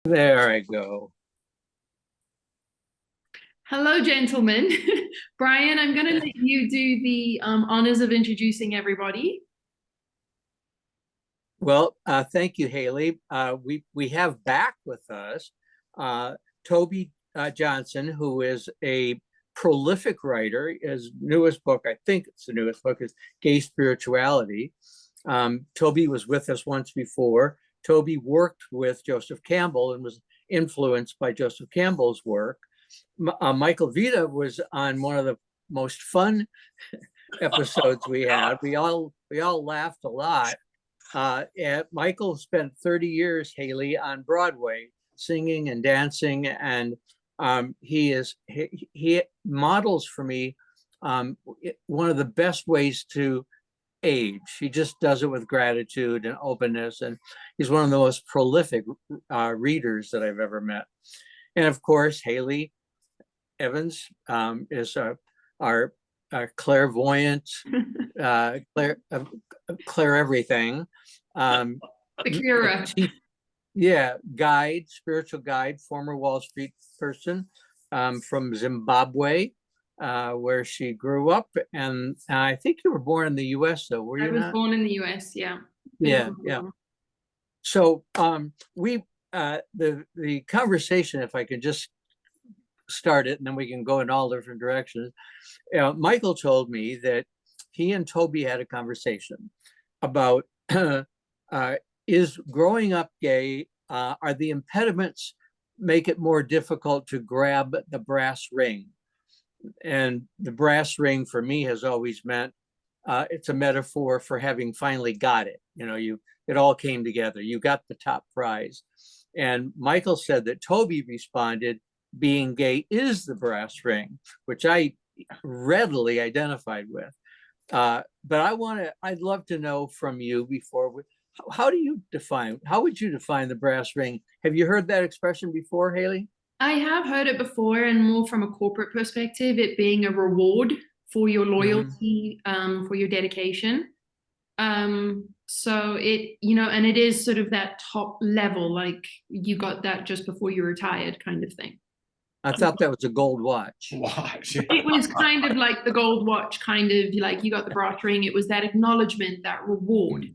There I go. Hello, gentlemen. Brian, I'm going to let you do the honors of introducing everybody. Well, thank you, Haley. We have back with us Toby Johnson, who is a prolific writer. His newest book, I think it's the newest book, is Gay Spirituality. Toby was with us once before. Toby worked with Joseph Campbell and was influenced by Joseph Campbell's work. Michael Vita was on one of the most fun episodes we had. We all laughed a lot. And Michael spent 30 years, Haley, on Broadway, singing and dancing, and he models for me one of the best ways to age. He just does it with gratitude and openness, and he's one of the most prolific readers that I've ever met. And of course, Haley Evans is our clairvoyant, Claire everything. Akira. Yeah, guide, spiritual guide, former Wall Street person from Zimbabwe, where she grew up. And I think you were born in the US, though, were I you was not? born in the US, yeah. Yeah, yeah. So we the conversation, if I could just start it, and then we can go in all different directions. Michael told me that he and Toby had a conversation about is growing up gay, are the impediments make it more difficult to grab the brass ring? And the brass ring for me has always meant it's a metaphor for having finally got it. You know, it all came together. You got the top prize. And Michael said that Toby responded, being gay is the brass ring, which I readily identified with. But I'd love to know from you how would you define the brass ring? Have you heard that expression before, Haley? I have heard it before, and more from a corporate perspective, it being a reward for your Mhm. loyalty, for your dedication. So and it is sort of that top level, like you got that just before you retired kind of thing. I thought that was a gold watch. Watch. It was kind of like the gold watch, kind of like you got the brass ring. It was that acknowledgement, that reward.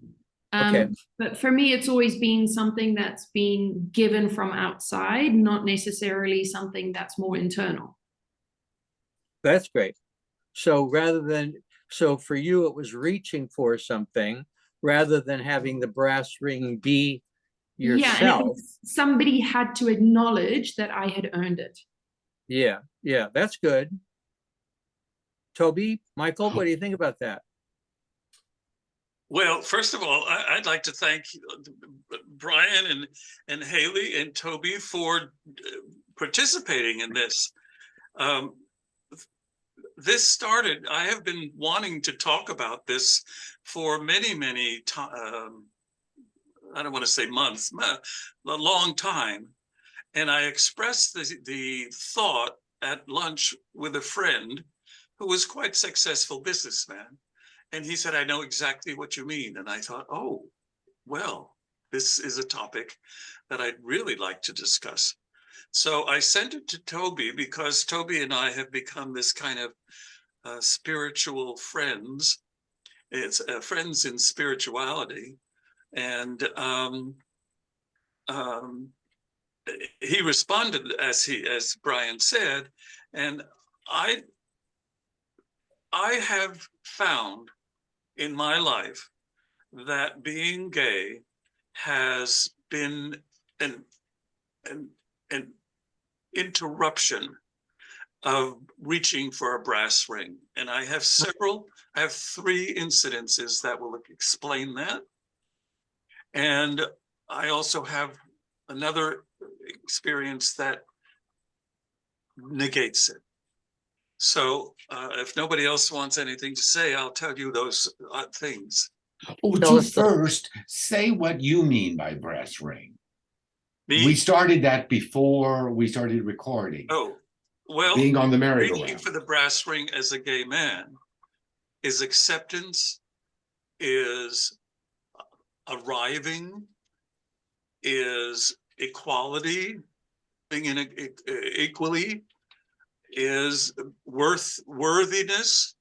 Okay, But for me, it's always been something that's been given from outside, not necessarily something that's more internal. that's great. So for you, it was reaching for something rather than having the brass ring be Yeah, and it yourself. was somebody had to acknowledge that I had earned it. Yeah, yeah, that's good. Toby, Michael, what do you think about that? Well, first of all, I'd like to thank Brian and Haley and Toby for participating in this. Um, this started, I have been wanting to talk about this for many I don't want to say months, a long time. And I expressed the thought at lunch with a friend who was quite a successful businessman. And he said, I know exactly what you mean. And I thought, oh, well, this is a topic that I'd really like to discuss. So I sent it to Toby because Toby and I have become this kind of spiritual friends. It's friends in spirituality. And he responded as Brian said, and I have found in my life that being gay has been an, an interruption of reaching for a brass ring. And I have three incidences that will explain that. And I also have another experience that negates it. So if nobody else wants anything to say, I'll tell you those things. Would Tell you us first say what you mean by brass ring? Me? We started that before we started recording. Oh, well, being on the reaching merry-go-round. for the brass ring as a gay man is acceptance, is arriving, is equality, being in equally, is worthiness.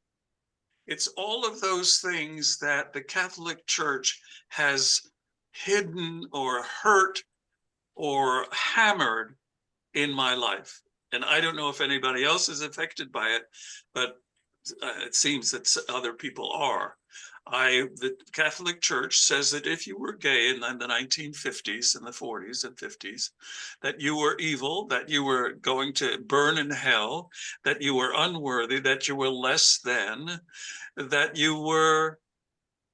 It's all of those things that the Catholic Church has hidden or hurt or hammered in my life. And I don't know if anybody else is affected by it, but it seems that other people are. The Catholic Church says that if you were gay in the 1950s and the 40s and 50s, that you were evil, that you were going to burn in hell, that you were unworthy, that you were less than, that you were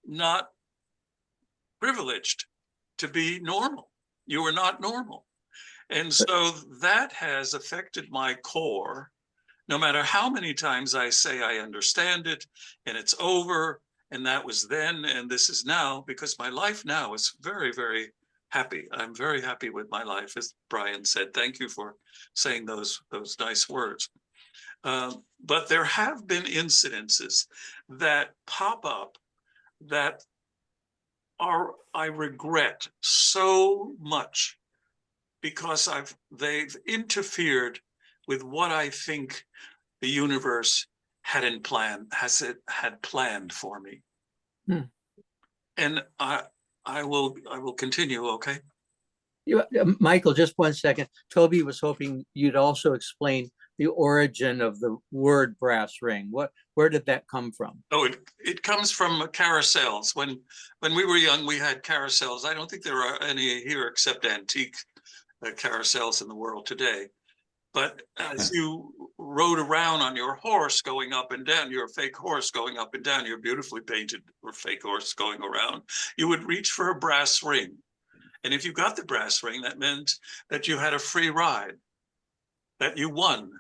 not privileged to be normal. You were not normal. And so that has affected my core. No matter how many times I say I understand it and it's over and that was then and this is now, because my life now is very, very happy. I'm very happy with my life, as Brian said. Thank you for saying those nice words. But there have been incidences that pop up that I regret so much, because they've interfered with what I think the universe had planned for me. And I will continue, okay? Michael, just 1 second. Toby was hoping you'd also explain the origin of the word brass ring. Where did that come from? Oh, it comes from carousels. When we were young, we had carousels. I don't think there are any here except antique carousels in the world today. But as you rode around on your horse going up and down, your fake horse going up and down, your beautifully painted or fake horse going around, you would reach for a brass ring. And if you got the brass ring, that meant that you had a free ride, that you won.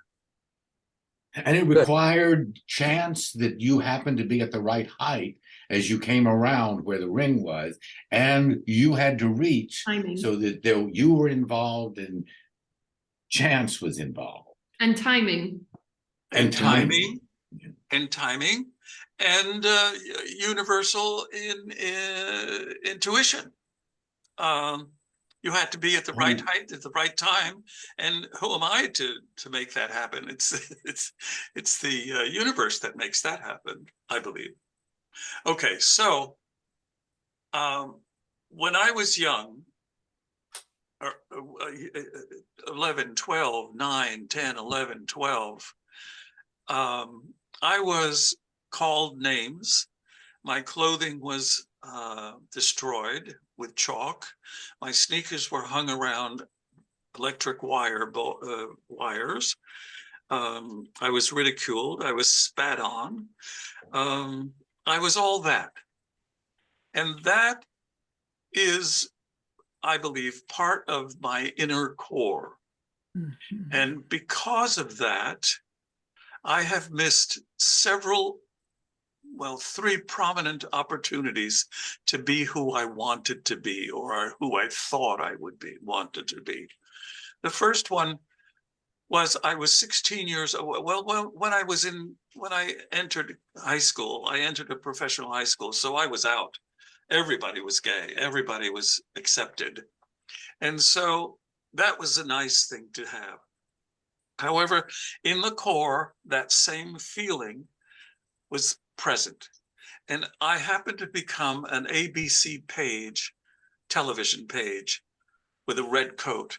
And it required chance that you happened to be at the right height as you came around where the ring was, and you had to reach Timing. So that you were involved and chance was involved. And timing. And timing. And timing. And universal intuition. You had to be at the right height at the right time, and who am I to make that happen? It's the universe that makes that happen, I believe. Okay, so when I was young, 11, 12, 9, 10, 11, 12, I was called names. My clothing was destroyed with chalk. My sneakers were hung around electric wires. I was ridiculed. I was spat on. I was all that. And that is, I believe, part of my inner core. Mm-hmm. And because of that, I have missed three prominent opportunities to be who I wanted to be, or who I thought I wanted to be. The first one was I was 16 years old. Well, when I entered high school, I entered a professional high school, so I was out. Everybody was gay. Everybody was accepted. And so that was a nice thing to have. However, in the core, that same feeling was present. And I happened to become an ABC television page with a red coat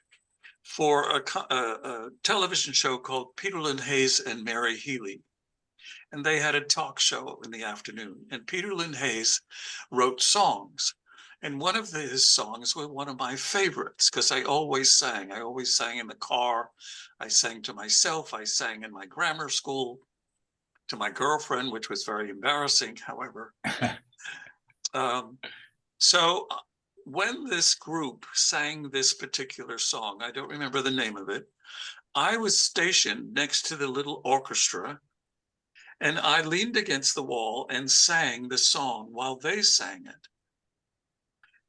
for a television show called Peter Lynn Hayes and Mary Healy. And they had a talk show in the afternoon. And Peter Lynn Hayes wrote songs. And one of his songs was one of my favorites, because I always sang. I always sang in the car. I sang to myself. I sang in my grammar school to my girlfriend, which was very embarrassing, however. So when this group sang this particular song, I don't remember the name of it, I was stationed next to the little orchestra, and I leaned against the wall and sang the song while they sang it.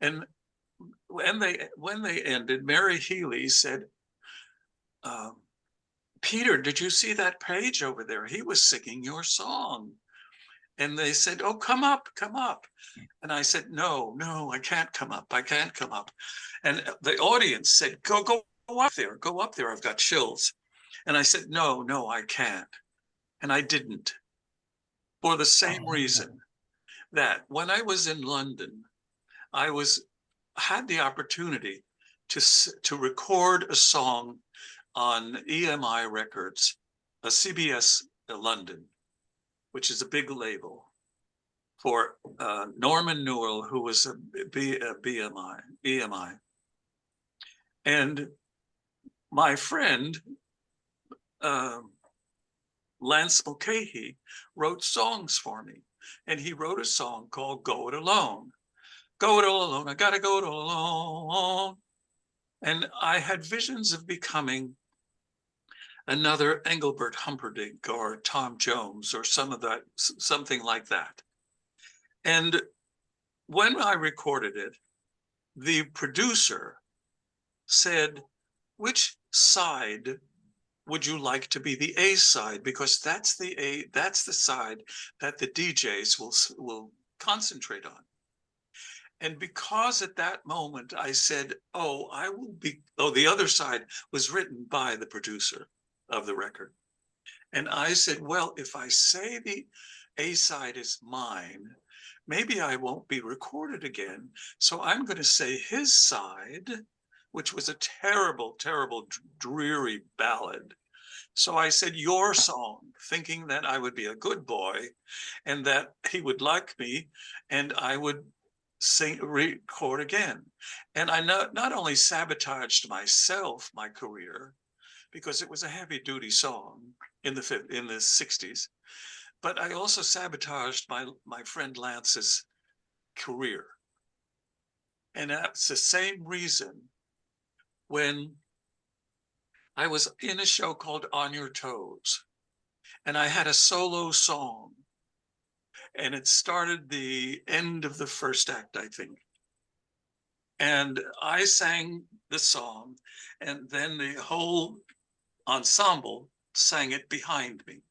And when they ended, Mary Healy said, Peter, did you see that page over there? He was singing your song. And they said, oh, come up, come up. And I said, no, I can't come up. I can't come up. And the audience said, go up there, go up there. I've got chills. And I said, no, I can't. And I didn't, for the same reason that when I was in London, I had the opportunity to record a song on EMI Records, a CBS London, which is a big label, for Norman Newell, who was a EMI. And my friend, Lance Mulcahy, wrote songs for me. And he wrote a song called Go It Alone. Go it all alone, I gotta go it all alone. And I had visions of becoming another Engelbert Humperdinck or Tom Jones or something like that. And when I recorded it, the producer said, which side would you like to be the A side? Because that's the side that the DJs will concentrate on. And because at that moment I said, the other side was written by the producer of the record. And I said, well, if I say the A side is mine, maybe I won't be recorded again. So I'm going to say his side, which was a terrible, terrible, dreary ballad. So I said, your song, thinking that I would be a good boy and that he would like me and I would record again. And I not only sabotaged myself, my career, because it was a heavy duty song in the 60s, but I also sabotaged my friend Lance's career. And that's the same reason when I was in a show called On Your Toes, and I had a solo song, and it started the end of the first act, I think. And I sang the song, and then the whole ensemble sang it behind me.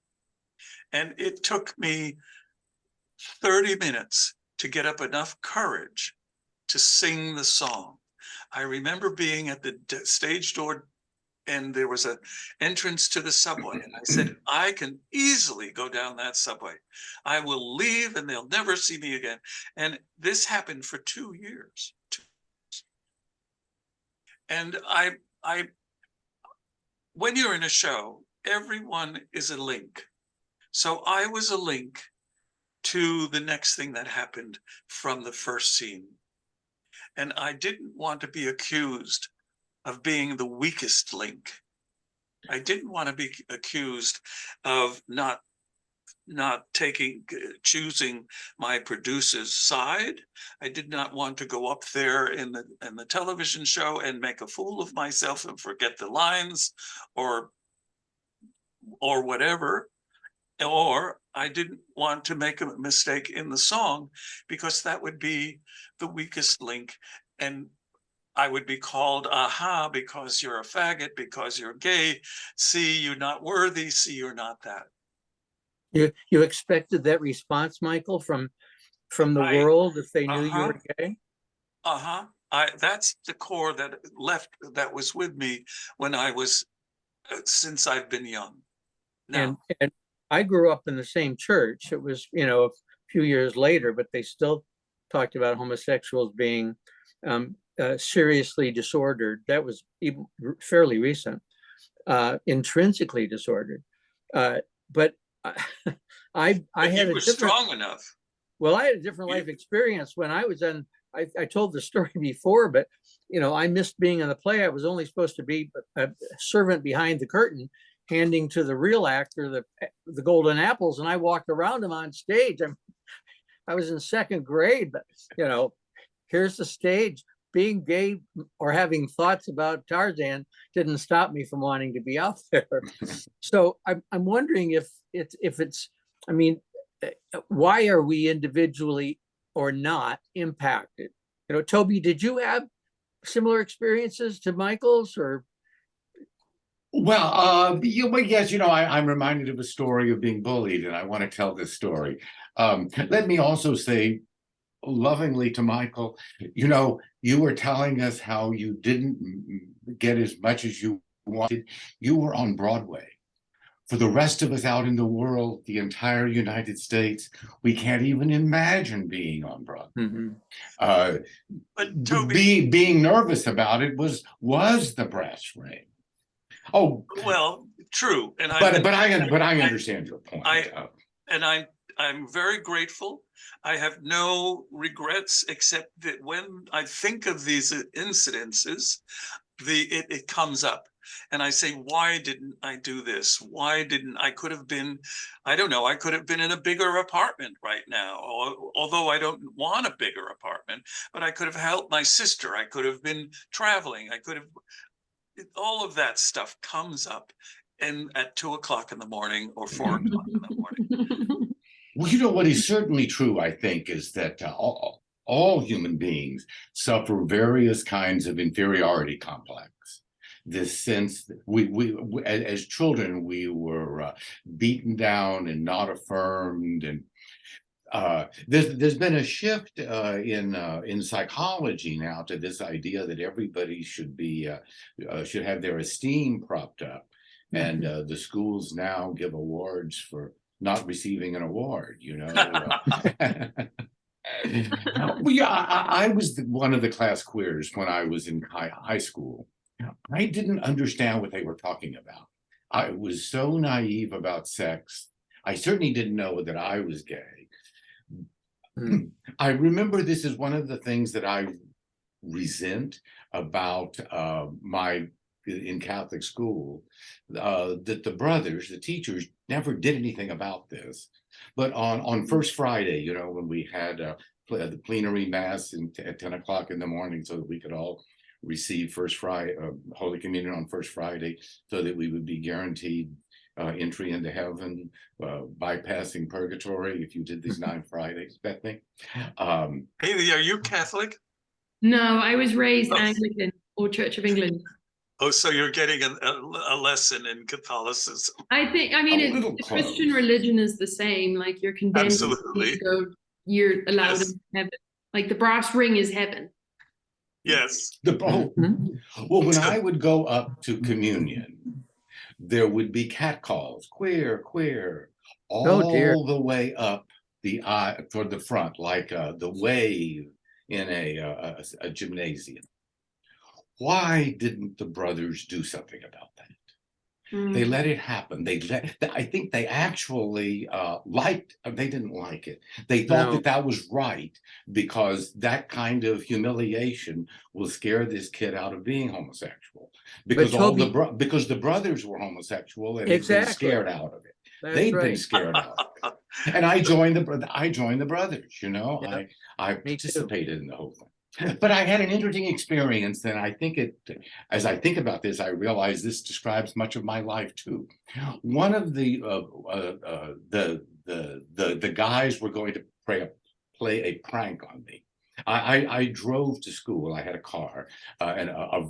And it took me 30 minutes to get up enough courage to sing the song. I remember being at the stage door, and there was an entrance to the subway. And I said, I can easily go down that subway. I will leave and they'll never see me again. And this happened for 2 years. And when you're in a show, everyone is a link. So I was a link to the next thing that happened from the first scene. And I didn't want to be accused of being the weakest link. I didn't want to be accused of not choosing my producer's side. I did not want to go up there in the television show and make a fool of myself and forget the lines or whatever. Or I didn't want to make a mistake in the song, because that would be the weakest link. And I would be called, aha, because you're a faggot, because you're gay. See, you're not worthy. See, you're not that. You expected that response, Michael, from the world if they knew you were gay? That's the core that was with me when I was, since I've been young. And I grew up in the same church. It was, a few years later, but they still talked about homosexuals being seriously disordered. That was even fairly recent, intrinsically disordered. But I had a different, strong enough. Well, I had a different life experience when I was in. I told the story before, but I missed being in the play. I was only supposed to be a servant behind the curtain, handing to the real actor the golden apples, and I walked around him on stage. I was in second grade, but here's the stage. Being gay or having thoughts about Tarzan didn't stop me from wanting to be out there. So I'm wondering if it's, why are we individually or not impacted? Toby, did you have similar experiences to Michael's, or? Well, yes, I'm reminded of a story of being bullied, and I want to tell this story. Let me also say lovingly to Michael, you were telling us how you didn't get as much as you wanted. You were on Broadway. For the rest of us out in the world, the entire United States, we can't even imagine being on Broadway. Mhm. But Toby, Being nervous about it was the brass ring. Oh, well, true, and but I understand your point. and I'm very grateful. I have no regrets except that when I think of these incidences, it comes up, and I say, why didn't I do this? Why didn't I? Could have been, I don't know. I could have been in a bigger apartment right now, although I don't want a bigger apartment. But I could have helped my sister. I could have been traveling. I could have. All of that stuff comes up, and at 2 o'clock in the morning or 4 o'clock in the morning. Well, what is certainly true, I think, is that all human beings suffer various kinds of inferiority complex. This sense that we as children, we were beaten down and not affirmed, and there's been a shift in psychology now to this idea that everybody should have their esteem propped up, and the schools now give awards for not receiving an award. Well, yeah, I was one of the class queers when I was in high school. I didn't understand what they were talking about. I was so naive about sex. I certainly didn't know that I was gay. I remember this is one of the things that I resent about in Catholic school, that the teachers never did anything about this. But on First Friday, when we had the plenary mass at 10 o'clock in the morning, so that we could all receive Holy Communion on First Friday, so that we would be guaranteed entry into heaven, bypassing purgatory if you did these 9 Fridays, that thing. Hayley, are you Catholic? No, I was raised Anglican or Church of England. Oh, so you're getting a lesson in Catholicism. I mean, the Christian religion is the same. Like, you're condemned. Absolutely. You're allowed Yes. in heaven. Like, the brass ring is heaven. Yes. Well, when I would go up to communion, there would be catcalls, queer, all the way up the aisle toward the front, like the wave in a gymnasium. Why didn't the brothers do something about that? They let it happen. I think they actually they didn't like it. They thought that was right, because that kind of humiliation will scare this kid out of being homosexual, because because the brothers were homosexual and they'd been scared out of it. They'd been scared out of it. And I joined the brothers, I participated in the whole thing. But I had an interesting experience, and I think as I think about this, I realize this describes much of my life too. One of the guys were going to play a prank on me. I drove to school. I had a car, and a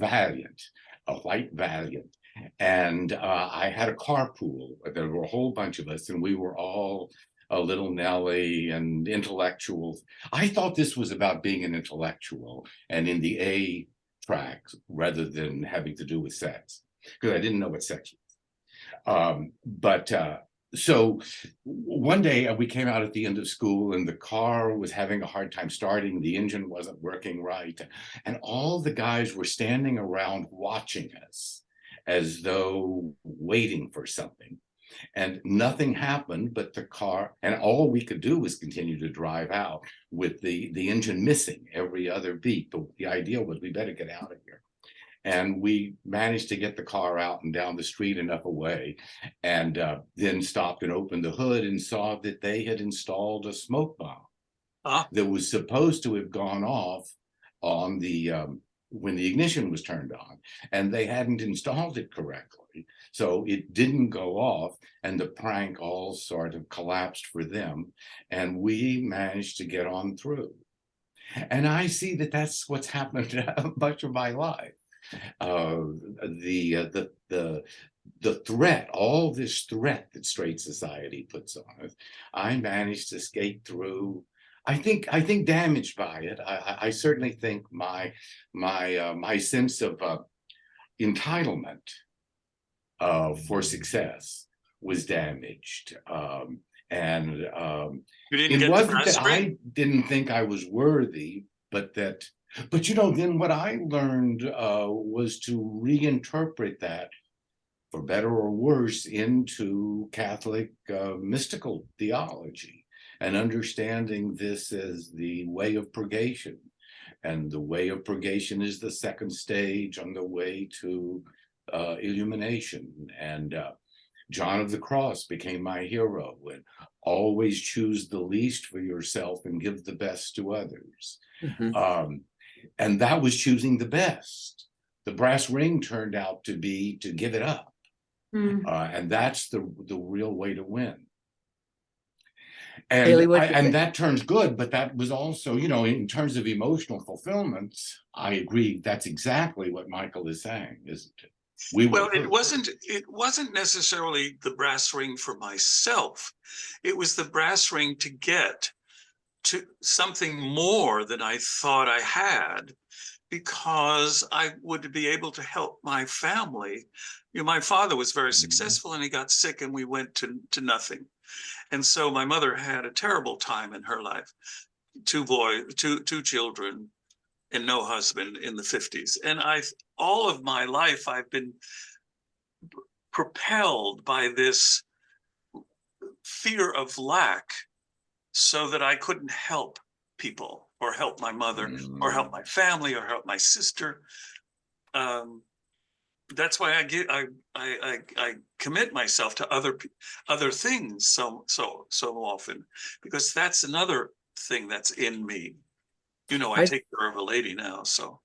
white Valiant, and I had a carpool. There were a whole bunch of us, and we were all a little Nelly and intellectuals. I thought this was about being an intellectual and in the A track rather than having to do with sex, because I didn't know what sex was. So one day we came out at the end of school, and the car was having a hard time starting. The engine wasn't working right. And all the guys were standing around watching us as though waiting for something. And nothing happened, but the car, and all we could do was continue to drive out with the engine missing every other beat. The idea was, we better get out of here. And we managed to get the car out and down the street enough away, and then stopped and opened the hood and saw that they had installed a smoke bomb that was supposed to have gone off on when the ignition was turned on, and they hadn't installed it correctly. So it didn't go off, and the prank all sort of collapsed for them, and we managed to get on through. And I see that that's what's happened much of my life. The the threat, all this threat that straight society puts on us, I managed to skate through. I think damaged by it. I certainly think my sense of entitlement for success was damaged. And You didn't it get the wasn't brass that ring? I didn't think I was worthy, but then what I learned was to reinterpret that, for better or worse, into Catholic mystical theology, and understanding this as the way of purgation. And the way of purgation is the second stage on the way to illumination. And John of the Cross became my hero, and always choose the least for yourself and give the best to others. And that was choosing the best. The brass ring turned out to be to give it up. And that's the real way to win. And Hayley, what you think? that turns good, but that was also, in terms of emotional fulfillment, I agree. That's exactly what Michael is saying, isn't it? Well, it wasn't necessarily the brass ring for myself. It was the brass ring to get to something more than I thought I had, because I would be able to help my family. My father was very successful, and he got sick, and we went to nothing. And so my mother had a terrible time in her life. Two children, and no husband in the 50s. And all of my life, I've been propelled by this fear of lack, so that I couldn't help people, or help my mother, or help my family, or help my sister. That's why I commit myself to other things so often, because that's another thing that's in me. I take care of a lady now, so.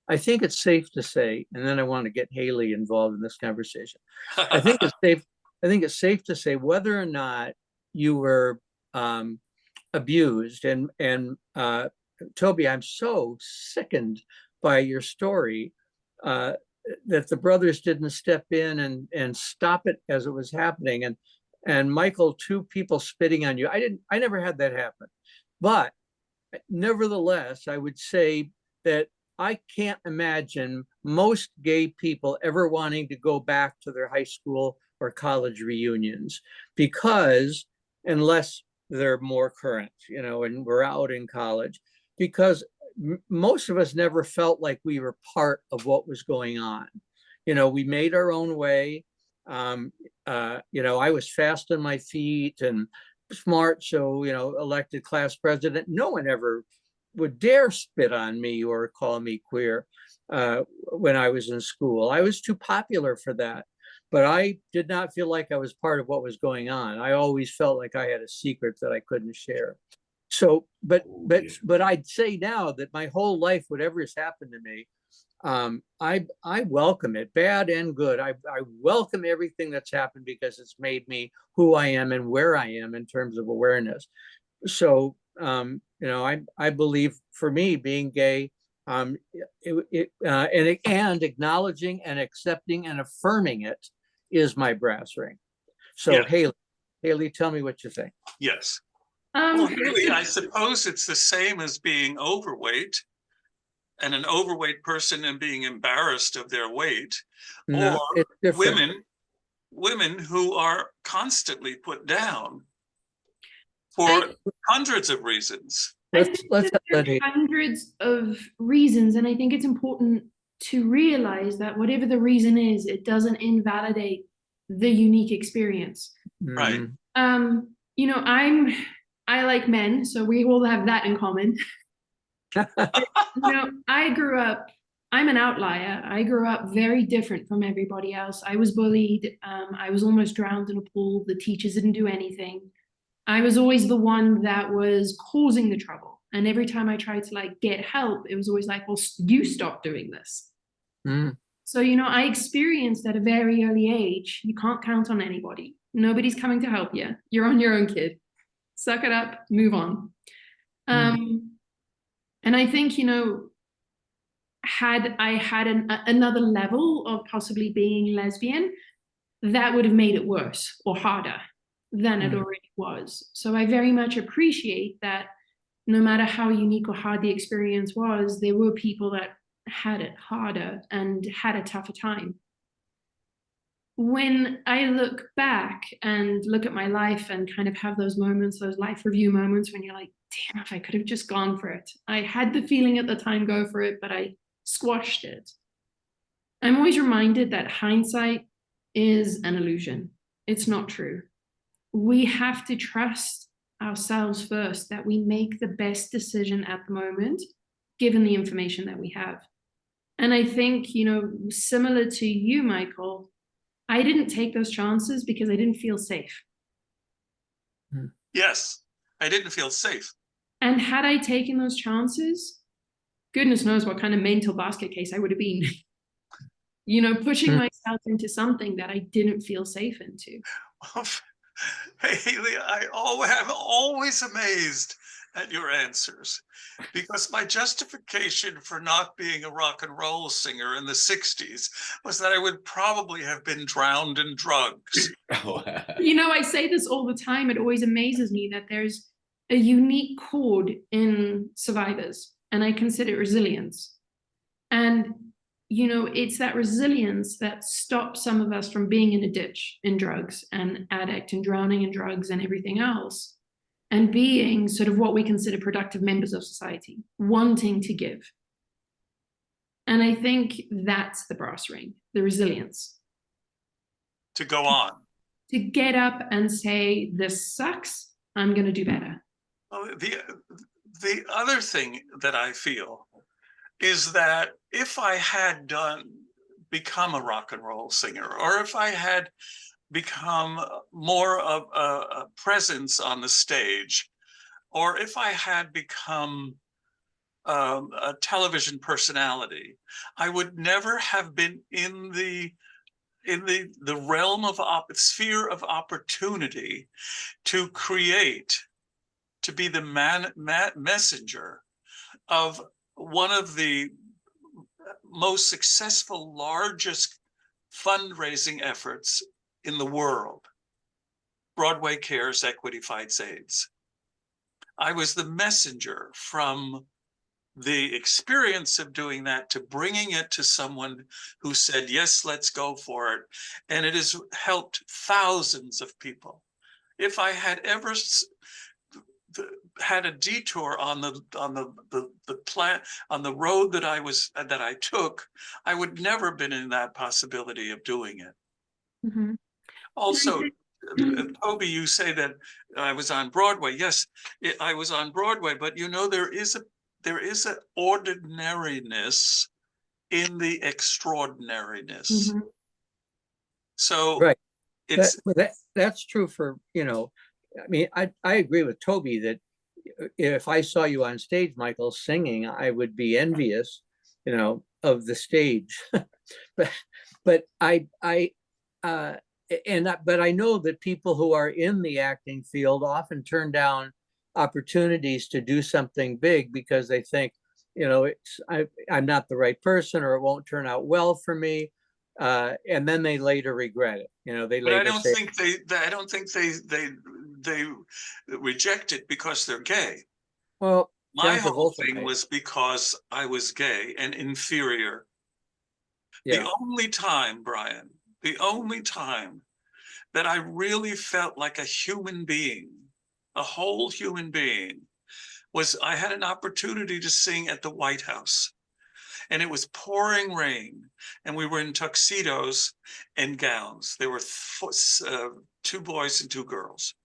I think it's safe to say, and then I want to get Hayley involved in this conversation. I think it's safe to say, whether or not you were abused, and Toby, I'm so sickened by your story that the brothers didn't step in and stop it as it was happening. And Michael, two people spitting on you. I never had that happen. But nevertheless, I would say that I can't imagine most gay people ever wanting to go back to their high school or college reunions, because unless they're more current, and we're out in college, because most of us never felt like we were part of what was going on. We made our own way. I was fast on my feet and smart, so elected class president. No one ever would dare spit on me or call me queer when I was in school. I was too popular for that, but I did not feel like I was part of what was going on. I always felt like I had a secret that I couldn't share. So, but I'd say now that my whole life, whatever has happened to me, I welcome it, bad and good. I welcome everything that's happened, because it's made me who I am and where I am in terms of awareness. So, I believe, for me, being gay, and acknowledging and accepting and affirming it is my brass ring. So, yeah. Hayley, tell me what you think. Yes. Well, really, I suppose it's the same as being overweight, and an overweight person and being embarrassed of their weight, no, or women who are constantly put down for hundreds of reasons. Let's hundreds of reasons, and I think it's important to realize that whatever the reason is, it doesn't invalidate the unique experience. Right. I like men, so we all have that in common. I'm an outlier. I grew up very different from everybody else. I was bullied. I was almost drowned in a pool. The teachers didn't do anything. I was always the one that was causing the trouble. And every time I tried to get help, it was always like, well, you stop doing this. So, I experienced at a very early age, you can't count on anybody. Nobody's coming to help you. You're on your own, kid. Suck it up, move on. And I think, had I had another level of possibly being lesbian, that would have made it worse or harder than it already was. So I very much appreciate that no matter how unique or hard the experience was, there were people that had it harder and had a tougher time. When I look back and look at my life and kind of have those moments, those life review moments when you're like, damn, if I could have just gone for it. I had the feeling at the time, go for it, but I squashed it. I'm always reminded that hindsight is an illusion. It's not true. We have to trust ourselves first, that we make the best decision at the moment, given the information that we have. And I think, you know, similar to you, Michael, I didn't take those chances because I didn't feel safe. Yes, I didn't feel safe. And had I taken those chances, goodness knows what kind of mental basket case I would have been. You know, pushing myself into something that I didn't feel safe into. Hey, Hayley, I'm always amazed at your answers, because my justification for not being a rock and roll singer in the 60s was that I would probably have been drowned in drugs. You know, I say this all the time. It always amazes me that there's a unique chord in survivors, and I consider it resilience. And you know, it's that resilience that stops some of us from being in a ditch in drugs and addict and drowning in drugs and everything else, and being sort of what we consider productive members of society, wanting to give. And I think that's the brass ring, the resilience. To go on. To get up and say, this sucks, I'm going to do better. Well, the other thing that I feel is that if I had become a rock and roll singer, or if I had become more of a presence on the stage, or if I had become a television personality, I would never have been in the realm of sphere of opportunity to create, to be the messenger of one of the most successful, largest fundraising efforts in the world, Broadway Cares Equity Fights AIDS. I was the messenger from the experience of doing that to bringing it to someone who said, yes, let's go for it. And it has helped thousands of people. If I had ever had a detour on the road that I took, I would never have been in that possibility of doing it. Mm-hmm. Also, Toby, you say that I was on Broadway. Yes, I was on Broadway, but you know, there is an ordinariness in the extraordinariness. Mm-hmm. So right. That's true for, you know, I mean, I agree with Toby that if I saw you on stage, Michael, singing, I would be envious, you know, of the stage. but I know that people who are in the acting field often turn down opportunities to do something big because they think, you know, I'm not the right person, or it won't turn out well for me. And then they later regret it. You know, but I don't think they reject it because they're gay. Well, my whole thing was because I was gay and inferior. Yeah. The only time, Brian, the only time that I really felt like a human being, a whole human being, was I had an opportunity to sing at the White House. And it was pouring rain, and we were in tuxedos and gowns. There were 2 boys and 2 girls,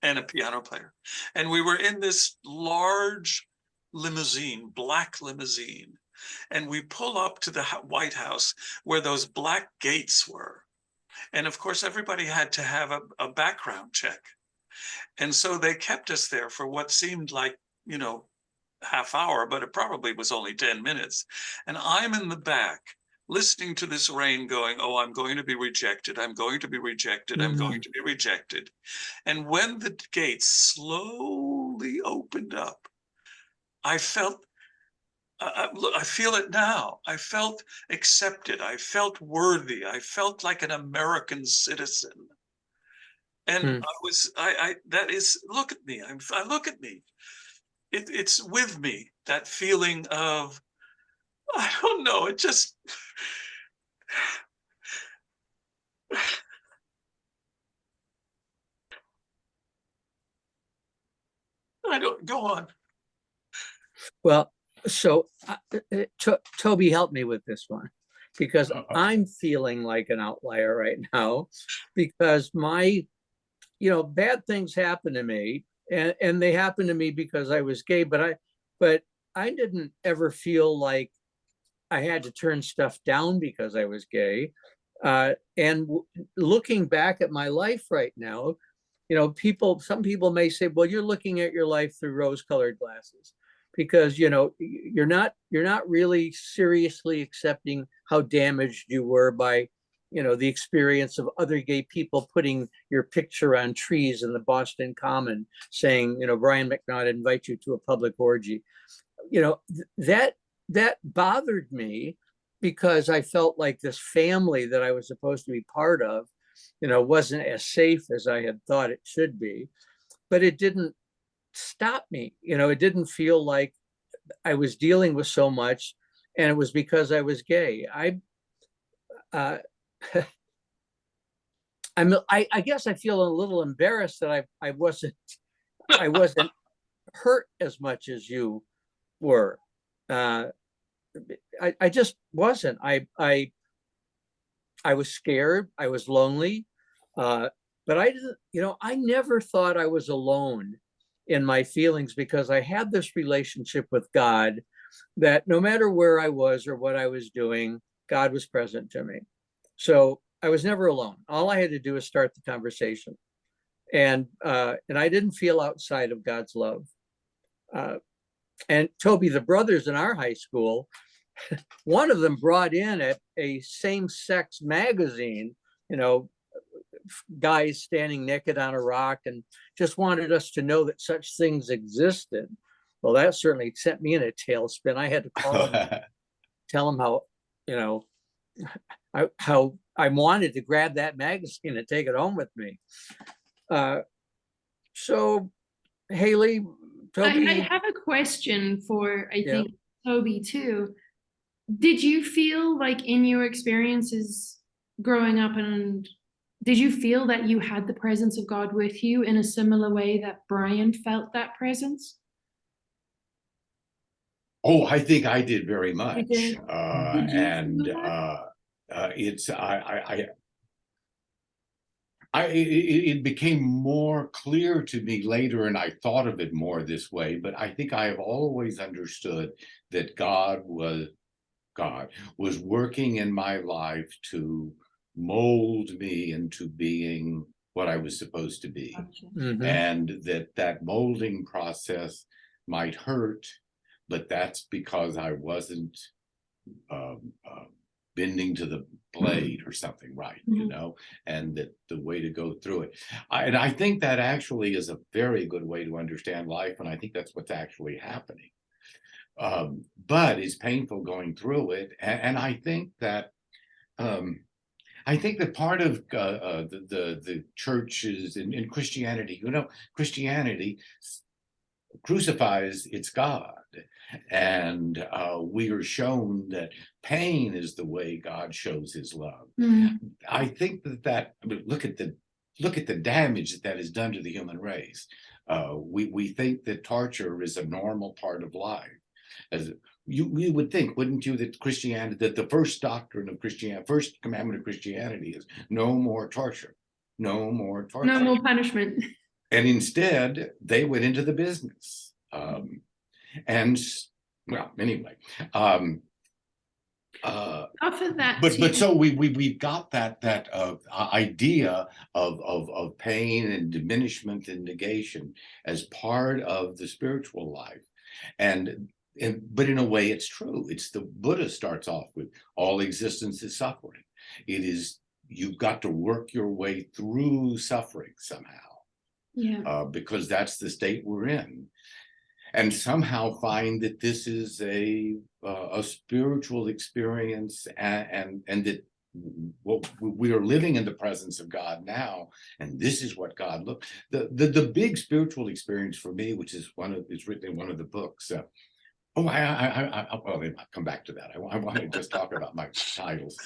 and a piano player. And we were in this large limousine, black limousine. And we pull up to the White House where those black gates were. And of course, everybody had to have a background check. And so they kept us there for what seemed like, you know, half hour, but it probably was only 10 minutes. And I'm in the back listening to this rain going, oh, I'm going to be rejected. I'm going to be rejected. I'm going to be rejected. And when the gates slowly opened up, I felt look, I feel it now. I felt accepted. I felt worthy. I felt like an American citizen. And Hmm. that is, look at me. I look at me. It's with me, that feeling of, I don't know, it just, I don't, go on. Well, so Toby, help me with this one, because I'm feeling like an outlier right now, because bad things happen to me, and they happened to me because I was gay, but I didn't ever feel like I had to turn stuff down because I was gay. And looking back at my life right now, some people may say, well, you're looking at your life through rose-colored glasses, because you're not really seriously accepting how damaged you were by the experience of other gay people putting your picture on trees in the Boston Common, saying, Brian McNaught invite you to a public orgy. That bothered me, because I felt like this family that I was supposed to be part of wasn't as safe as I had thought it should be. But it didn't stop me. It didn't feel like I was dealing with so much, and it was because I was gay. uh, I guess I feel a little embarrassed that I wasn't hurt as much as you were. I just wasn't. I was scared. I was lonely. But I didn't, I never thought I was alone in my feelings, because I had this relationship with God that no matter where I was or what I was doing, God was present to me. So I was never alone. All I had to do was start the conversation. And I didn't feel outside of God's love. And Toby, the brothers in our high school, one of them brought in a same-sex magazine, guys standing naked on a rock, and just wanted us to know that such things existed. Well, that certainly sent me in a tailspin. I had to call him, tell him how I wanted to grab that magazine and take it home with me. So, Hayley, Toby. I have a question for, I Yeah. think, Toby too. Did you feel like in your experiences growing up, and did you feel that you had the presence of God with you in a similar way that Brian felt that presence? Oh, I think I did very much. Did you And feel that? it's it became more clear to me later, and I thought of it more this way, but I think I have always understood that God was working in my life to mold me into being what I was supposed to be. Mhm. And that molding process might hurt, but that's because I wasn't bending to the blade or something, right? And that the way to go through it. And I think that actually is a very good way to understand life, and I think that's what's actually happening. But it's painful going through it, and I think that part of the churches in Christianity, Christianity crucifies its God, and we are shown that pain is the way God shows his love. I think I mean, look at the damage that is done to the human race. We think that torture is a normal part of life. As you would think, wouldn't you, that the first doctrine of Christianity, first commandment of Christianity is no more torture, no more torture, No more punishment. and instead they went into the business. And well, anyway, After that, but so we've got that idea of pain and diminishment and negation as part of the spiritual life, but in a way it's true. It's the Buddha starts off with all existence is suffering. It is, you've got to work your way through suffering somehow. yeah. Because that's the state we're in. and somehow find that this is a spiritual experience, and that we are living in the presence of God now, and this is what God looked. The big spiritual experience for me, which is it's written in one of the books. Well, I'll come back to that. I want to just talk about my titles.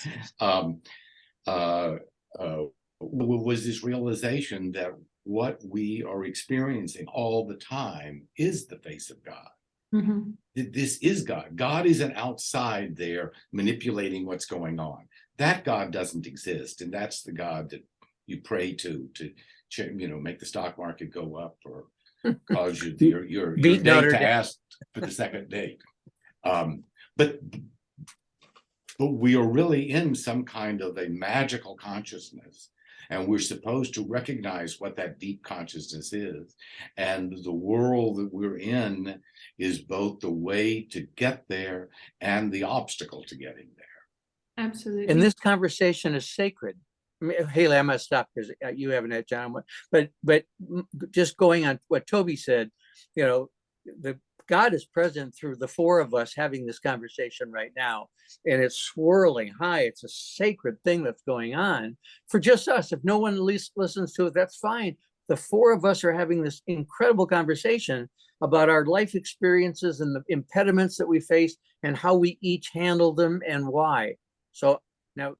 Was this realization that what we are experiencing all the time is the face of God. Mhm. This is God. God isn't outside there manipulating what's going on. That God doesn't exist, and that's the God that you pray to make the stock market go up, or cause your Beat date Notre to Dame. ask for the second date. But we are really in some kind of a magical consciousness, and we're supposed to recognize what that deep consciousness is. And the world that we're in is both the way to get there and the obstacle to getting there. Absolutely. And this conversation is sacred. I mean, Hayley, I'm gonna stop because you haven't had John, but just going on what Toby said, the God is present through the four of us having this conversation right now, and it's swirling high. It's a sacred thing that's going on for just us. If no one at least listens to it, that's fine. The four of us are having this incredible conversation about our life experiences and the impediments that we face and how we each handle them and why. So now,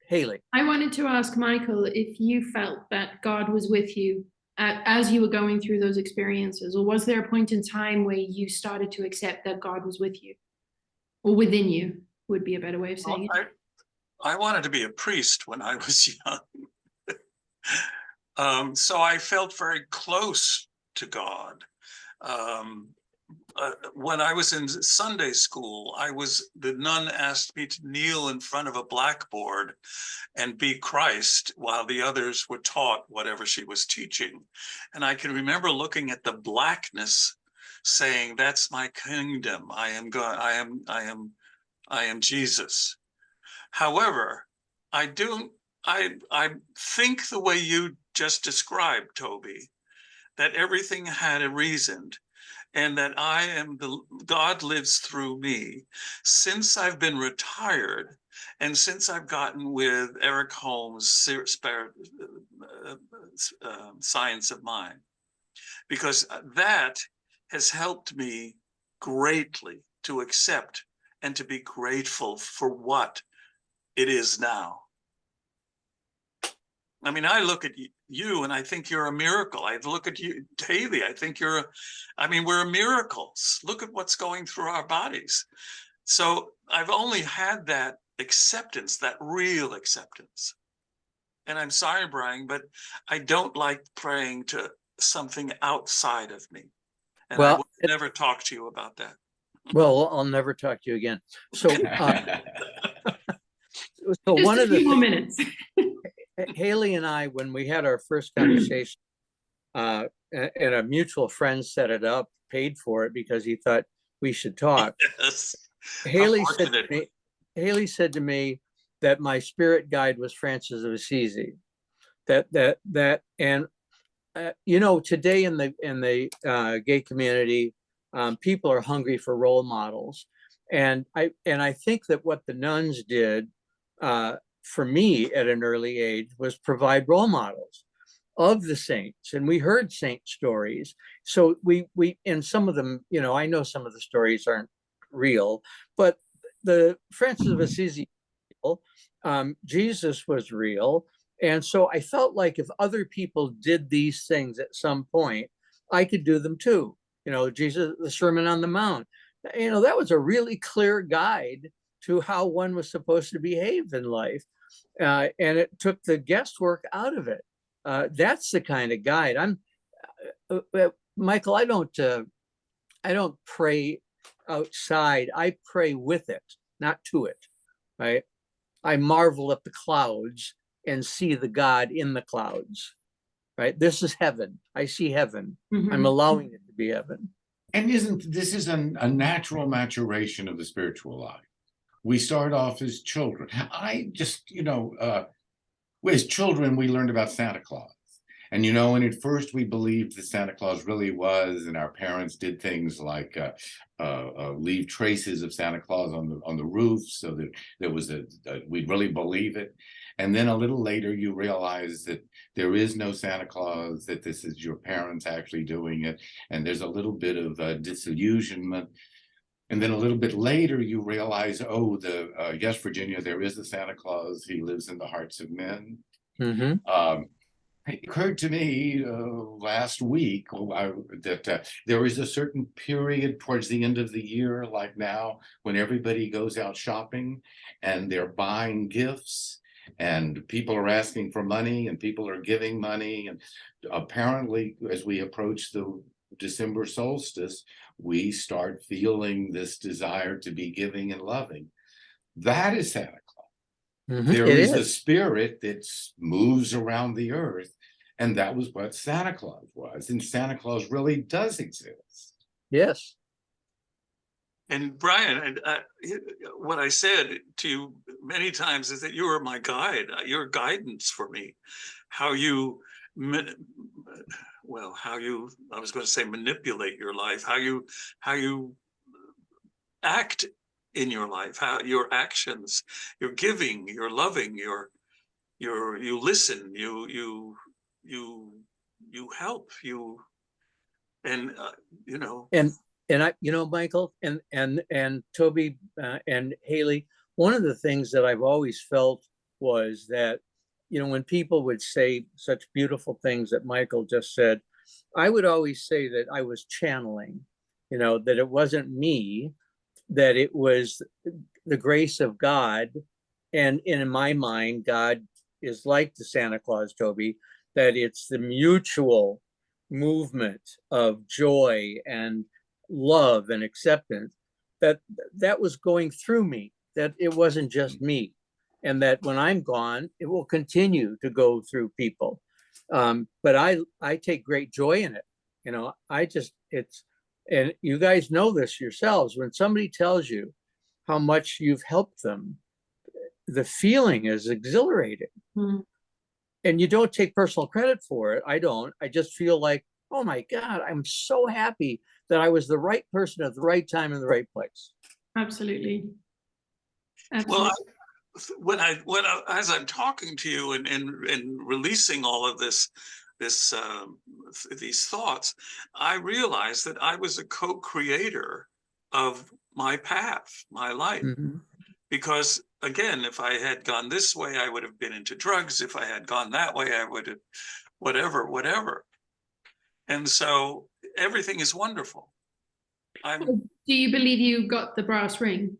Hayley. I wanted to ask Michael if you felt that God was with you as you were going through those experiences, or was there a point in time where you started to accept that God was with you, or within you would be a better way of saying it? I wanted to be a priest when I was young. So I felt very close to God. When I was in Sunday school, the nun asked me to kneel in front of a blackboard and be Christ while the others were taught whatever she was teaching. And I can remember looking at the blackness, saying, "That's my kingdom. I am God. I am Jesus." However, I think the way you just described, Toby, that everything had a reason, and that God lives through me. Since I've been retired, and since I've gotten with Eric Holmes' Science of Mind, because that has helped me greatly to accept and to be grateful for what it is now. I mean, I look at you and I think you're a miracle. I look at you, Hayley, I think we're miracles. Look at what's going through our bodies. So I've only had that acceptance, that real acceptance. And I'm sorry, Brian, but I don't like praying to something outside of me. And I will never talk to you about that. Well, I'll never talk to you again. So, so just one a of the few more minutes. Hayley and I, when we had our first conversation, and a mutual friend set it up, paid for it because he thought we should talk. Yes. Hayley said to me that my spirit guide was Francis of Assisi. And today in the gay community, people are hungry for role models, and I think that what the nuns did for me at an early age was provide role models of the saints, and we heard saint stories. So we and some of them, I know some of the stories aren't real, but the Francis of Assisi, Jesus was real. And so I felt like if other people did these things at some point, I could do them too. Jesus, the Sermon on the Mount, that was a really clear guide to how one was supposed to behave in life. And it took the guesswork out of it. That's the kind of guide. Michael, I don't pray outside. I pray with it, not to it, right? I marvel at the clouds and see the God in the clouds, right? This is heaven. I see heaven. Mm-hmm. I'm allowing it to be heaven. And this is a natural maturation of the spiritual life. We start off as children. As children, we learned about Santa Claus. And you know, and at first we believed that Santa Claus really was, and our parents did things like leave traces of Santa Claus on the roof, so that there was we'd really believe it. And then a little later, you realize that there is no Santa Claus, that this is your parents actually doing it, and there's a little bit of disillusionment. And then a little bit later, you realize, oh, yes, Virginia, there is a Santa Claus. He lives in the hearts of men. It occurred to me last week that there is a certain period towards the end of the year, like now, when everybody goes out shopping and they're buying gifts and people are asking for money and people are giving money. And apparently, as we approach the December solstice, we start feeling this desire to be giving and loving. That is Santa Claus. There is a spirit that moves around the earth, and that was what Santa Claus was. And Santa Claus really does exist. Yes. And Brian, what I said to you many times is that you are my guide, your guidance for me, how you, I was going to say manipulate your life, how you act in your life, how your actions, your giving, your loving, you listen, you help, and you know. And I, you know, Michael and Toby and Hayley, one of the things that I've always felt was that, you know, when people would say such beautiful things that Michael just said, I would always say that I was channeling, you know, that it wasn't me, that it was the grace of God. And in my mind, God is like the Santa Claus, Toby, that it's the mutual movement of joy and love and acceptance that was going through me, that it wasn't just me, and that when I'm gone, it will continue to go through people. But I take great joy in it. You know, and you guys know this yourselves, when somebody tells you how much you've helped them, the feeling is exhilarating. And you don't take personal credit for it. I don't. I just feel like, oh my God, I'm so happy that I was the right person at the right time in the right place. Absolutely. Well, as I'm talking to you and releasing all of these thoughts, I realized that I was a co-creator of my path, my life. Because again, if I had gone this way, I would have been into drugs. If I had gone that way, I would have whatever. And so everything is wonderful. Do you believe you got the brass ring?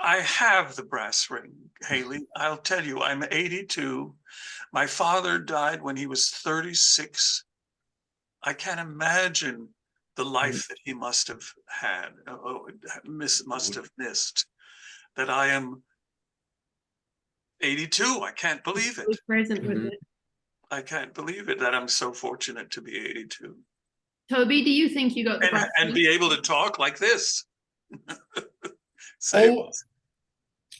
I have the brass ring, Hayley. I'll tell you, I'm 82. My father died when he was 36. I can't imagine the life that he must have had, must have missed. That I am 82. I can't believe it. Present with it. I can't believe it that I'm so fortunate to be 82. Toby, do you think you got the brass ring? And be able to talk like this?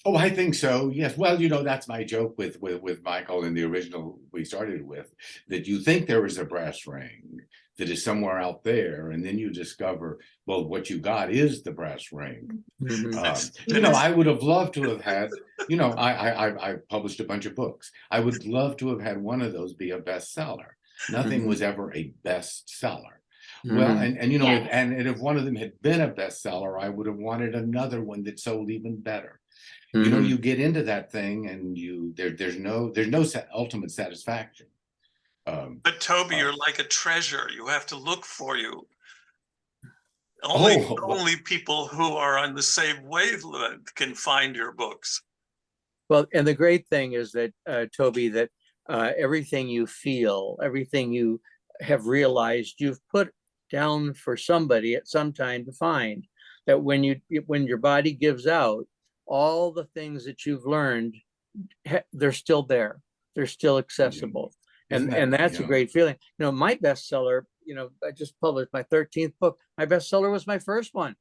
Oh, I think so. Yes. Well, you know, that's my joke with Michael in the original we started with, that you think there is a brass ring that is somewhere out there, and then you discover, well, what you got is the brass ring. You know, I would have loved to have had, you know, I published a bunch of books. I would love to have had one of those be a bestseller. Nothing was ever a bestseller. Well, and you know, and if one of them had been a bestseller, I would have wanted another one that sold even better. You know, you get into that thing, and there's no ultimate satisfaction. But Toby, you're like a treasure. You have to look for you. Only people who are on the same wavelength can find your books. Well, and the great thing is that, Toby, that everything you feel, everything you have realized, you've put down for somebody at some time to find. That when your body gives out, all the things that you've learned, they're still there. They're still accessible. And that's a great feeling. You know, my bestseller, you know, I just published my 13th book. My bestseller was my first one,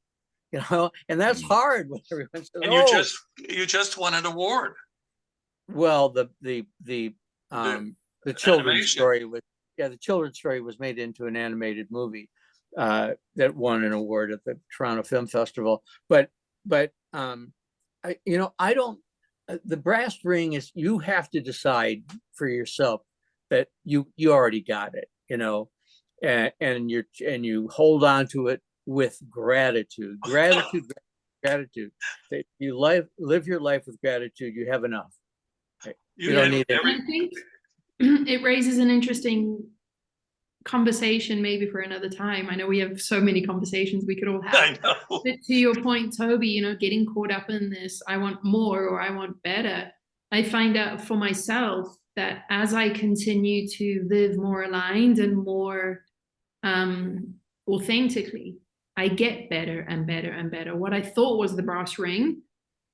you know, and that's hard when everyone says, and you just won an award. Well, the the children's Animation. story was, yeah, the children's story was made into an animated movie that won an award at the Toronto Film Festival. But I don't, the brass ring is, you have to decide for yourself that you already got it, and you hold on to it with gratitude. Gratitude. That you live your life with gratitude. You have enough. You don't need it. I think it raises an interesting conversation maybe for another time. I know we have so many conversations we could all have. I know. But to your point, Toby, getting caught up in this, I want more or I want better. I find out for myself that as I continue to live more aligned and more authentically, I get better and better and better. What I thought was the brass ring,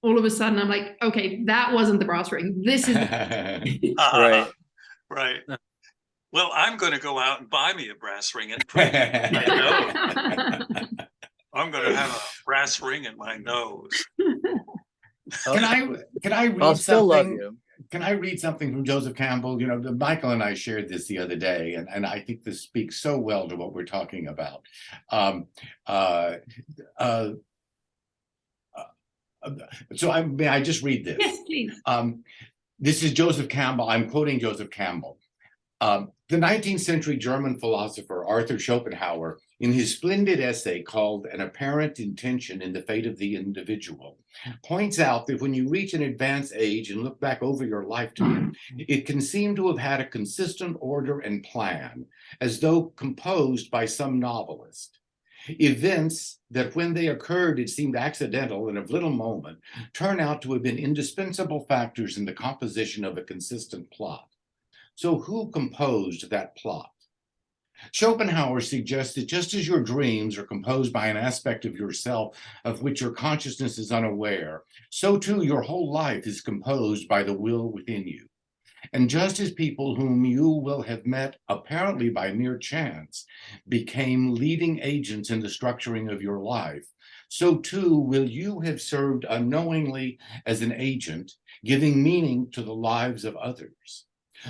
all of a sudden I'm like, okay, that wasn't the brass ring. This is Right. Right. Well, I'm going to go out and buy me a brass ring and prove I know. I'm going to have a brass ring in my nose. Can I read I'll still love something? you. Can I read something from Joseph Campbell? Michael and I shared this the other day, and I think this speaks so well to what we're talking about. So may I just read this? Yes, please. This is Joseph Campbell. I'm quoting Joseph Campbell. The 19th century German philosopher Arthur Schopenhauer, in his splendid essay called An Apparent Intention in the Fate of the Individual, points out that when you reach an advanced age and look back over your lifetime, it can seem to have had a consistent order and plan, as though composed by some novelist. Events that when they occurred, it seemed accidental and of little moment, turn out to have been indispensable factors in the composition of a consistent plot. So who composed that plot? Schopenhauer suggests that just as your dreams are composed by an aspect of yourself of which your consciousness is unaware, so too your whole life is composed by the will within you. And just as people whom you will have met apparently by mere chance became leading agents in the structuring of your life, so too will you have served unknowingly as an agent, giving meaning to the lives of others.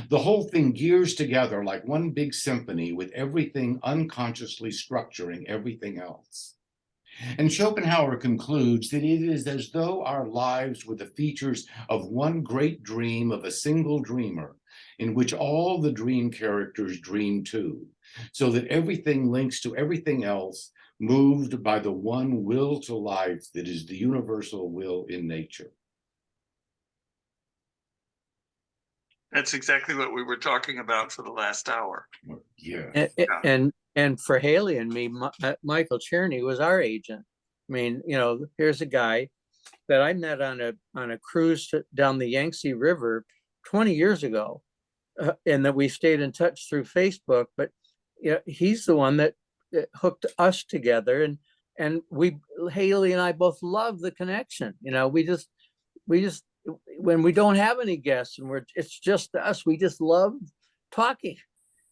The whole thing gears together like one big symphony, with everything unconsciously structuring everything else. And Schopenhauer concludes that it is as though our lives were the features of one great dream of a single dreamer, in which all the dream characters dream too, so that everything links to everything else, moved by the one will to life that is the universal will in nature. That's exactly what we were talking about for the last hour. Yeah. And for Hayley and me, Michael Cherney was our agent. I mean, here's a guy that I met on a cruise down the Yangtze River 20 years ago, and that we stayed in touch through Facebook. But he's the one that hooked us together, and Hayley and I both love the connection. We just when we don't have any guests and it's just us, we just love talking.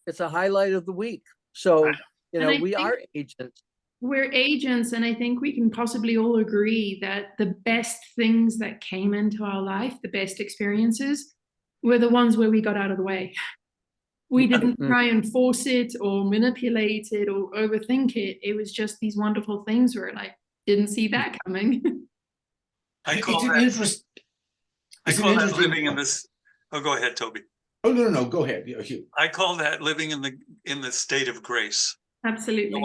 It's a highlight of the week. So, we are agents. We're agents, and I think we can possibly all agree that the best things that came into our life, the best experiences, were the ones where we got out of the way. We didn't try and force it or manipulate it or overthink it. It was just these wonderful things where didn't see that coming. I call that living in this. Oh, go ahead, Toby. Oh, no, go ahead. I call that living in the state of grace. Absolutely.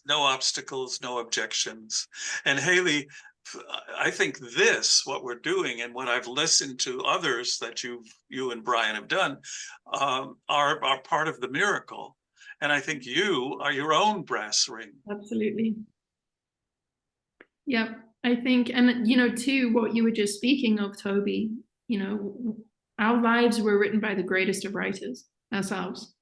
No obstacles, no objections. And Hayley, I think what we're doing and what I've listened to others that you and Brian have done are part of the miracle. And I think you are your own brass ring. Absolutely. Yep. I think, and too, what you were just speaking of, Toby, our lives were written by the greatest of writers, ourselves.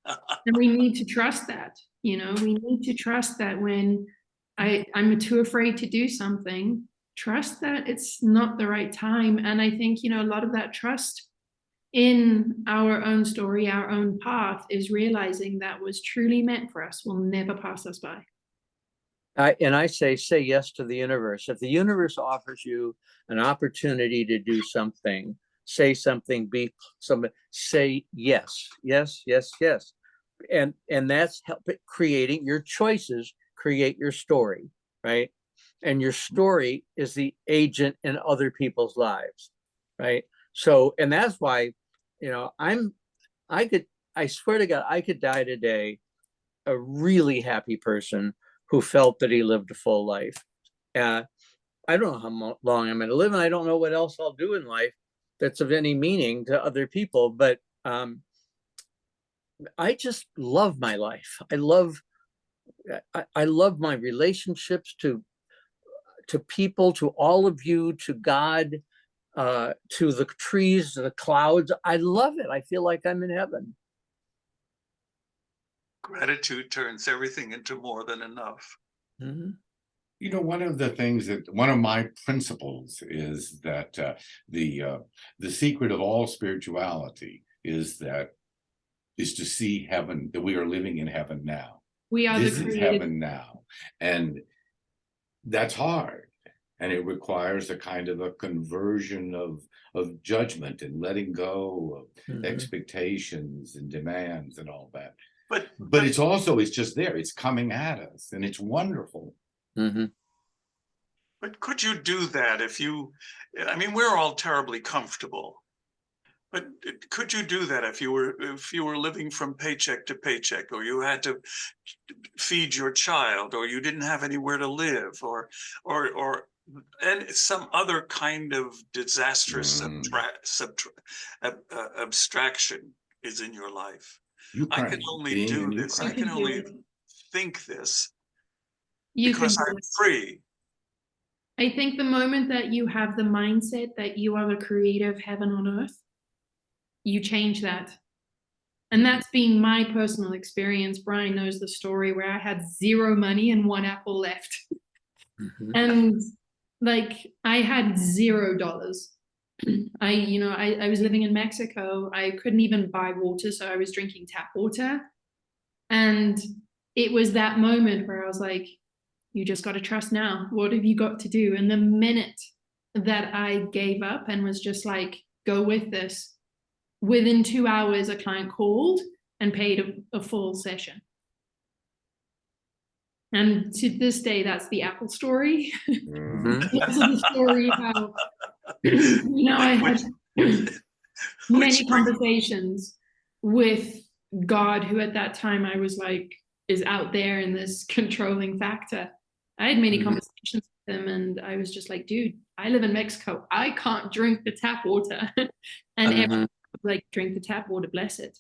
And we need to trust that, we need to trust that when I'm too afraid to do something, trust that it's not the right time. And I think, a lot of that trust in our own story, our own path, is realizing that was truly meant for us will never pass us by. And I say yes to the universe. If the universe offers you an opportunity to do something say something, be somebody, say yes, yes, yes, yes. And that's creating your choices, create your story, right? And your story is the agent in other people's lives, right? So, and that's why, I swear to God, I could die today a really happy person who felt that he lived a full life. I don't know how long I'm going to live, and I don't know what else I'll do in life that's of any meaning to other people, but I just love my life. I love my relationships to people, to all of you, to God, to the trees, to the clouds. I love it. I feel like I'm in heaven. Gratitude turns everything into more than enough. Mm-hmm. One of the things one of my principles is that the secret of all spirituality is to see heaven, that we are living in heaven now. We are This the is creative. heaven now. And that's hard. And it requires a kind of a conversion of judgment and letting go of expectations and demands and all that. But it's just there. It's coming at us, and it's wonderful. Mm-hmm. But could you do that we're all terribly comfortable, but could you do that if you were living from paycheck to paycheck, or you had to feed your child, or you didn't have anywhere to live, or and some other kind of disastrous abstraction is in your life? I can only do this. I can only think this because I'm free. I think the moment that you have the mindset that you are the creator of heaven on earth, you change that. And that's been my personal experience. Brian knows the story where I had 0 money and 1 apple left. Mm-hmm. And I had $0. I was living in Mexico. I couldn't even buy water, so I was drinking tap water. And it was that moment where I was like, you just got to trust now. What have you got to do? And the minute that I gave up and was just like, go with this, within 2 hours, a client called and paid a full session. And to this day, that's the Apple story. Mm-hmm. Also the story how, I had many conversations with God, who at that time I was like, is out there in this controlling factor. I had many conversations with him, and I was just like, dude, I live in Mexico. I can't drink the tap water. And everyone was like, drink the tap water, bless it.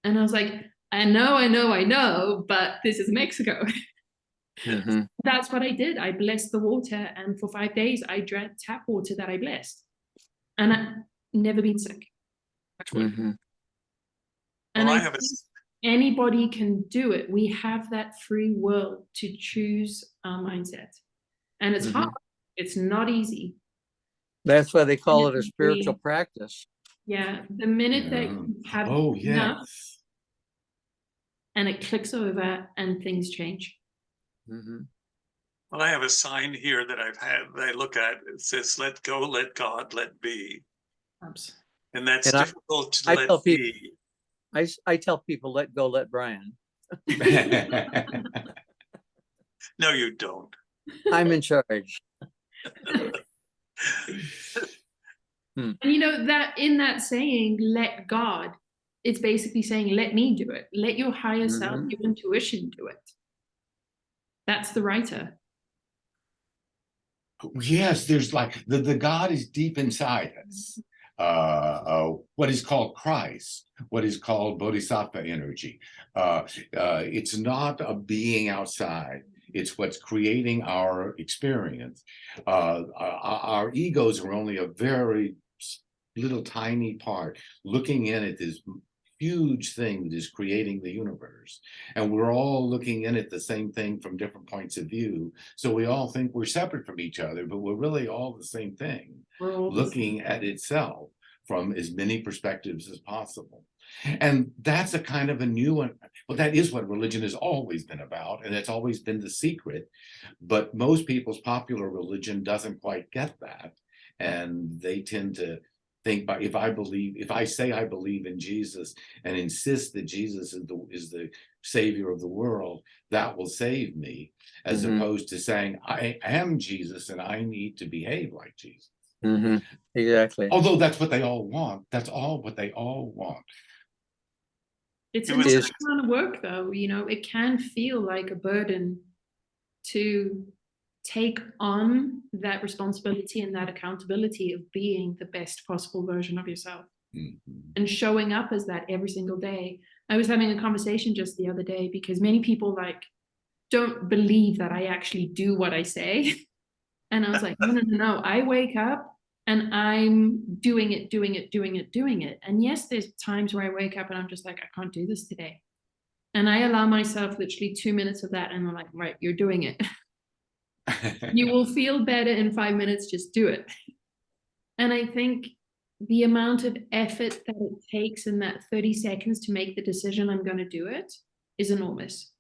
And I was like, I know, but this is Mexico. Mm-hmm. That's what I did. I blessed the water, and for 5 days I drank tap water that I blessed. And I've never been sick. Mm-hmm. And I think anybody can do it. We have that free will to choose our mindset. And it's hard. It's not easy. That's why they call it a spiritual practice. Yeah. The minute that you have enough, and it clicks over and things change. Mm-hmm. Well, I have a sign here that I look at. It says, let go, let God, let be. Oops. And that's difficult to let be. I tell people, let go, let Brian. No, you don't. I'm in charge. And that in that saying, let God, it's basically saying, let me do it. Let your higher self, your intuition do it. That's the writer. Yes, there's like the God is deep inside us. What is called Christ, what is called Bodhisattva energy. It's not a being outside. It's what's creating our experience. Our egos are only a very little tiny part looking in at this huge thing that is creating the universe. And we're all looking in at the same thing from different points of view. So we all think we're separate from each other, but we're really all the same thing, looking at itself from as many perspectives as possible. And that's a kind of a new one. Well, that is what religion has always been about, and it's always been the secret. But most people's popular religion doesn't quite get that. And they tend to think, but if I say I believe in Jesus and insist that Jesus is the savior of the world, that will save me, as opposed to saying I am Jesus and I need to behave like Jesus. Exactly. Although that's what they all want. That's all what they all want. It's It a was- nice amount of work, though. You know, it can feel like a burden to take on that responsibility and that accountability of being the best possible version of yourself and showing up as that every single day. I was having a conversation just the other day because many people like don't believe that I actually do what I say. And I was like, no. I wake up and I'm doing it. And yes, there's times where I wake up and I'm just like, I can't do this today. And I allow myself literally 2 minutes of that. And I'm like, right, you're doing it. You will feel better in 5 minutes, just do it. And I think the amount of effort that it takes in that 30 seconds to make the decision I'm going to do it is enormous.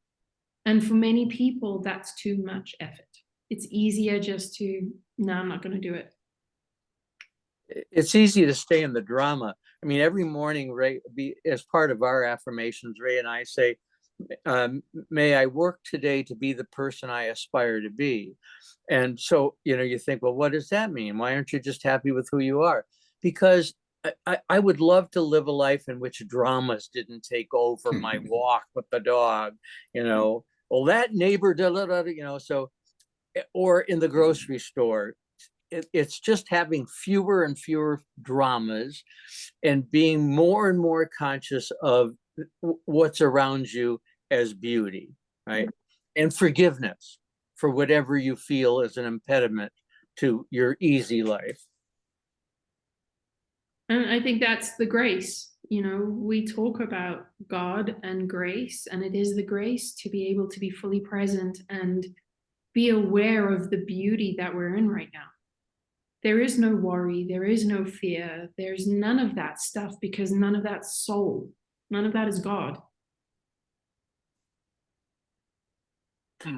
And for many people, that's too much effort. It's easier just to, no, I'm not going to do it. It's easy to stay in the drama. I mean, every morning, Ray, as part of our affirmations, Ray and I say, may I work today to be the person I aspire to be. And so, you think, well, what does that mean? Why aren't you just happy with who you are? Because I would love to live a life in which dramas didn't take over my walk with the dog, well, that neighbor, so, or in the grocery store. It's just having fewer and fewer dramas and being more and more conscious of what's around you as beauty, right? And forgiveness for whatever you feel is an impediment to your easy life. And I think that's the grace. We talk about God and grace, and it is the grace to be able to be fully present and be aware of the beauty that we're in right now. There is no worry, there is no fear, there's none of that stuff because none of that's soul, none of that is God.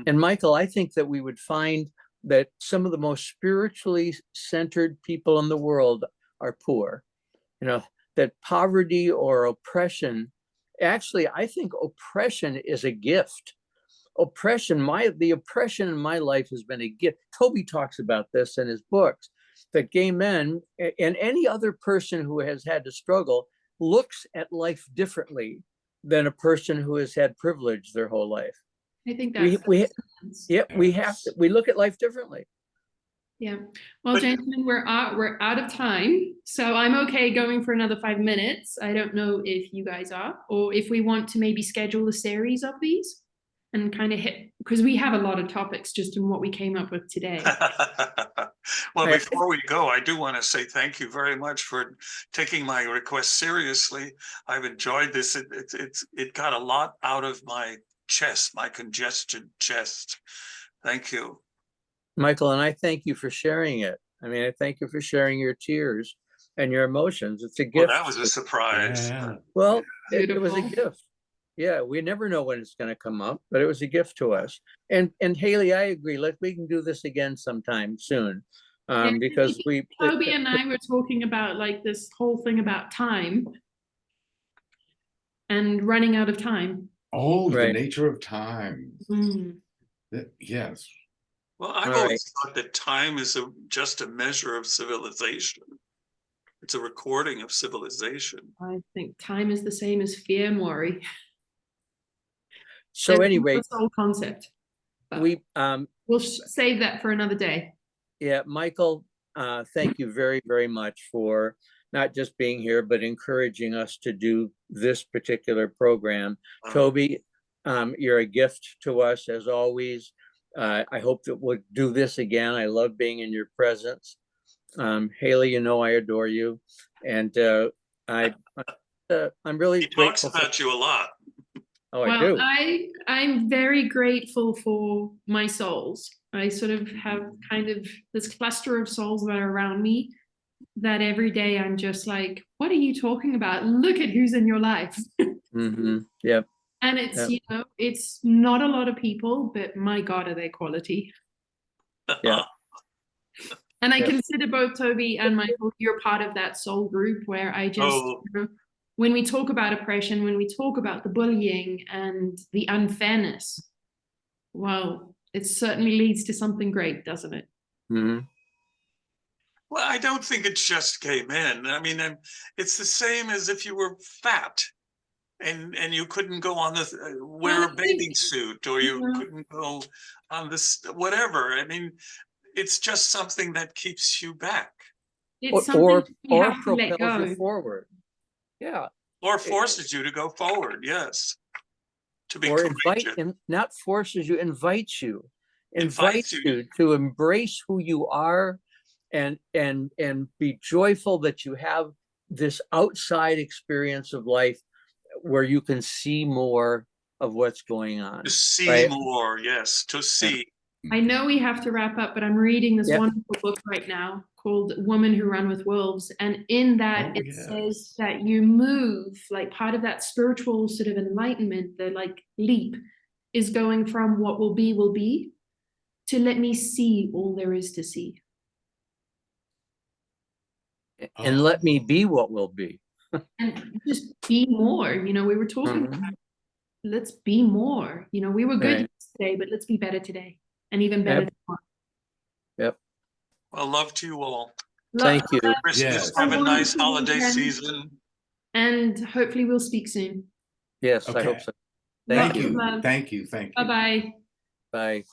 And Michael, I think that we would find that some of the most spiritually centered people in the world are poor. That poverty or oppression, actually, I think oppression is a gift. The oppression in my life has been a gift. Toby talks about this in his books, that gay men and any other person who has had to struggle looks at life differently than a person who has had privilege their whole life. I think that's we look at life differently. Yeah. Well, gentlemen, we're out of time, so I'm okay going for another 5 minutes. I don't know if you guys are, or if we want to maybe schedule a series of these and kind of hit, because we have a lot of topics just in what we came up with today. Well, before we go, I do want to say thank you very much for taking my request seriously. I've enjoyed this. It got a lot out of my chest, my congested chest. Thank you, Michael, and I thank you for sharing it. I mean, I thank you for sharing your tears and your emotions. It's a gift. Well, that was a surprise. Yeah. Well, it was a gift. Yeah, we never know when it's going to come up, but it was a gift to us. And Hayley, I agree. We can do this again sometime soon, because Toby and I were talking about like this whole thing about time and running out of time. Oh, right. The nature of time. Yes. Well, I've always thought that time is just a measure of civilization. It's a recording of civilization. I think time is the same as fear and worry. So anyway, that's the whole concept. We'll save that for another day. Yeah, Michael, thank you very, very much for not just being here, but encouraging us to do this particular program. Toby, you're a gift to us as always. I hope that we'll do this again. I love being in your presence. Hayley, I adore you. And I'm really grateful. He talks about you a lot. Oh, well, I do. I'm very grateful for my souls. I sort of have kind of this cluster of souls that are around me that every day I'm just like, what are you talking about? Look at who's in your life. Yep. And it's, it's not a lot of people, but my God, are they quality. Yeah. And I Yep. consider both Toby and Michael, you're part of that soul group where I just, Oh. when we talk about oppression, when we talk about the bullying and the unfairness, well, it certainly leads to something great, doesn't it? Mhm. Well, I don't think it's just gay men. I mean, it's the same as if you were fat and you couldn't go on the wear Well, a I think- bathing suit, or you Yeah. couldn't go on this whatever. I mean, it's just something that keeps you back It's something we or have to let propels go. you forward. Yeah. or forces you to go forward. Yes, to be Or invite, courageous. and not forces you, invites you, Invites invites you. you to embrace who you are, and be joyful that you have this outside experience of life where you can see more of what's going on. To see right? more, yes, to see. I know we have to wrap up, but I'm reading this Yep. wonderful book right now called Women Who Run with Wolves. And in that, Oh, it yeah. says that you move, like part of that spiritual sort of enlightenment, the like leap, is going from what will be to let me see all there is to see. And let me be what will be. And just be more. You know, we were talking Mhm. about, let's be more. You know, we were good Right. yesterday, but let's be better today. And even better Yep. tomorrow. Yep. Well, love to you all. Thank you. Christmas, Yes. have a Oh, nice wonderful holiday weekend. season. And hopefully we'll speak soon. Yes, I hope Okay. so. Lots Thank of you. love. Thank you. Thank you. Bye-bye. Bye.